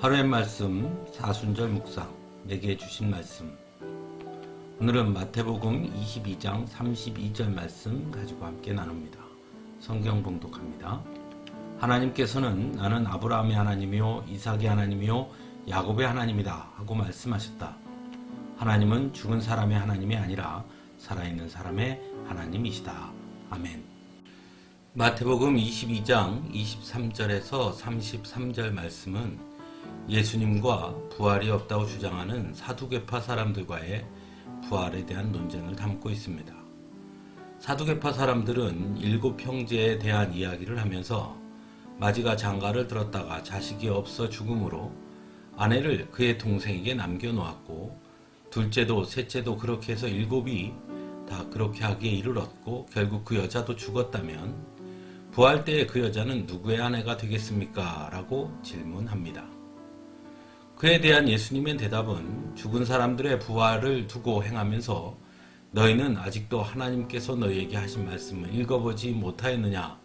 하루의 말씀 사순절 묵상 내게 주신 말씀, 오늘은 마태복음 22장 32절 말씀 가지고 함께 나눕니다. 성경 봉독합니다. 하나님께서는 나는 아브라함의 하나님이요 이삭의 하나님이요 야곱의 하나님이다 하고 말씀하셨다. 하나님은 죽은 사람의 하나님이 아니라 살아있는 사람의 하나님이시다. 아멘. 마태복음 22장 23절에서 33절 말씀은 예수님과 부활이 없다고 주장하는 사두개파 사람들과의 부활에 대한 논쟁을 담고 있습니다. 사두개파 사람들은 7 형제에 대한 이야기를 하면서 마지가 장가를 들었다가 자식이 없어 죽음으로 아내를 그의 동생에게 남겨놓았고 둘째도 셋째도 그렇게 해서 7이 다 그렇게 하기에 이르렀고 결국 그 여자도 죽었다면 부활 때에 그 여자는 누구의 아내가 되겠습니까? 라고 질문합니다. 그에 대한 예수님의 대답은 죽은 사람들의 부활을 두고 행하면서 너희는 아직도 하나님께서 너희에게 하신 말씀을 읽어보지 못하였느냐?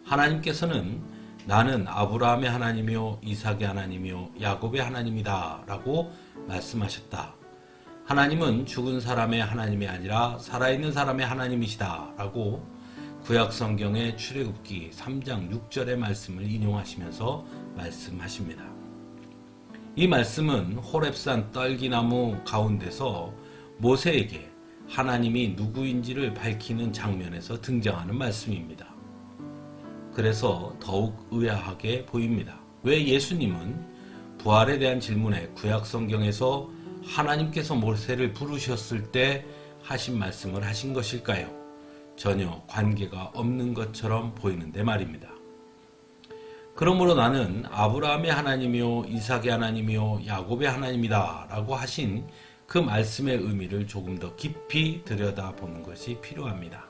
하나님께서는 나는 아브라함의 하나님이요 이삭의 하나님이요 야곱의 하나님이다 라고 말씀하셨다. 하나님은 죽은 사람의 하나님이 아니라 살아있는 사람의 하나님이시다 라고 구약 성경의 출애굽기 3장 6절의 말씀을 인용하시면서 말씀하십니다. 이 말씀은 호렙산 떨기나무 가운데서 모세에게 하나님이 누구인지를 밝히는 장면에서 등장하는 말씀입니다. 그래서 더욱 의아하게 보입니다. 왜 예수님은 부활에 대한 질문에 구약 성경에서 하나님께서 모세를 부르셨을 때 하신 말씀을 하신 것일까요? 전혀 관계가 없는 것처럼 보이는데 말입니다. 그러므로 나는 아브라함의 하나님이요 이삭의 하나님이요 야곱의 하나님이다 라고 하신 그 말씀의 의미를 조금 더 깊이 들여다보는 것이 필요합니다.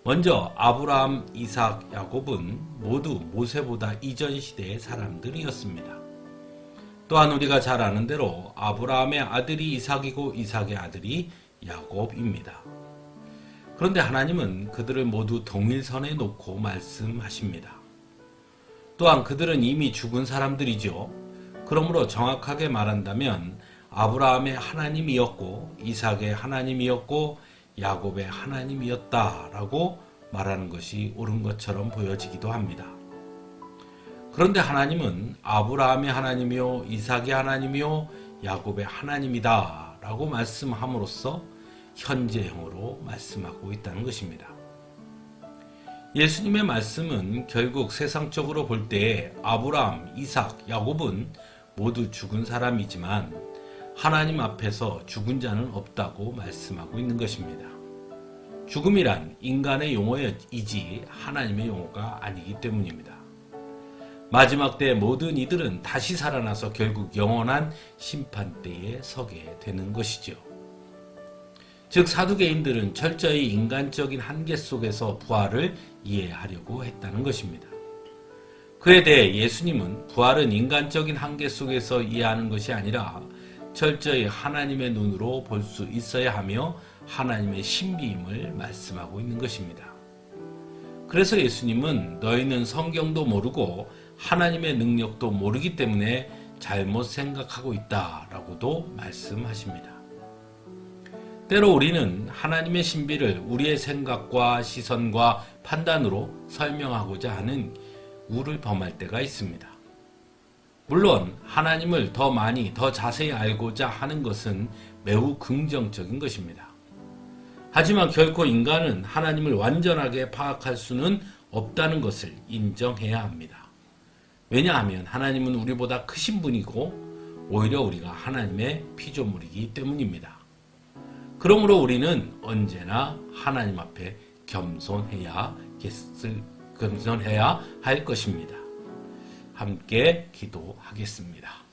먼저 아브라함, 이삭, 야곱은 모두 모세보다 이전 시대의 사람들이었습니다. 또한 우리가 잘 아는 대로 아브라함의 아들이 이삭이고 이삭의 아들이 야곱입니다. 그런데 하나님은 그들을 모두 동일선에 놓고 말씀하십니다. 또한 그들은 이미 죽은 사람들이죠. 그러므로 정확하게 말한다면 아브라함의 하나님이었고 이삭의 하나님이었고 야곱의 하나님이었다라고 말하는 것이 옳은 것처럼 보여지기도 합니다. 그런데 하나님은 아브라함의 하나님이요 이삭의 하나님이요 야곱의 하나님이다 라고 말씀함으로써 현재형으로 말씀하고 있다는 것입니다. 예수님의 말씀은 결국 세상적으로 볼 때 아브라함, 이삭, 야곱은 모두 죽은 사람이지만 하나님 앞에서 죽은 자는 없다고 말씀하고 있는 것입니다. 죽음이란 인간의 용어이지 하나님의 용어가 아니기 때문입니다. 마지막 때의 모든 이들은 다시 살아나서 결국 영원한 심판대에 서게 되는 것이죠. 즉 사두개인들은 철저히 인간적인 한계 속에서 부활을 이해하려고 했다는 것입니다. 그에 대해 예수님은 부활은 인간적인 한계 속에서 이해하는 것이 아니라 철저히 하나님의 눈으로 볼 수 있어야 하며 하나님의 신비임을 말씀하고 있는 것입니다. 그래서 예수님은 너희는 성경도 모르고 하나님의 능력도 모르기 때문에 잘못 생각하고 있다라고도 말씀하십니다. 때로 우리는 하나님의 신비를 우리의 생각과 시선과 판단으로 설명하고자 하는 우를 범할 때가 있습니다. 물론 하나님을 더 많이 더 자세히 알고자 하는 것은 매우 긍정적인 것입니다. 하지만 결코 인간은 하나님을 완전하게 파악할 수는 없다는 것을 인정해야 합니다. 왜냐하면 하나님은 우리보다 크신 분이고 오히려 우리가 하나님의 피조물이기 때문입니다. 그러므로 우리는 언제나 하나님 앞에 겸손해야 할 것입니다. 함께 기도하겠습니다.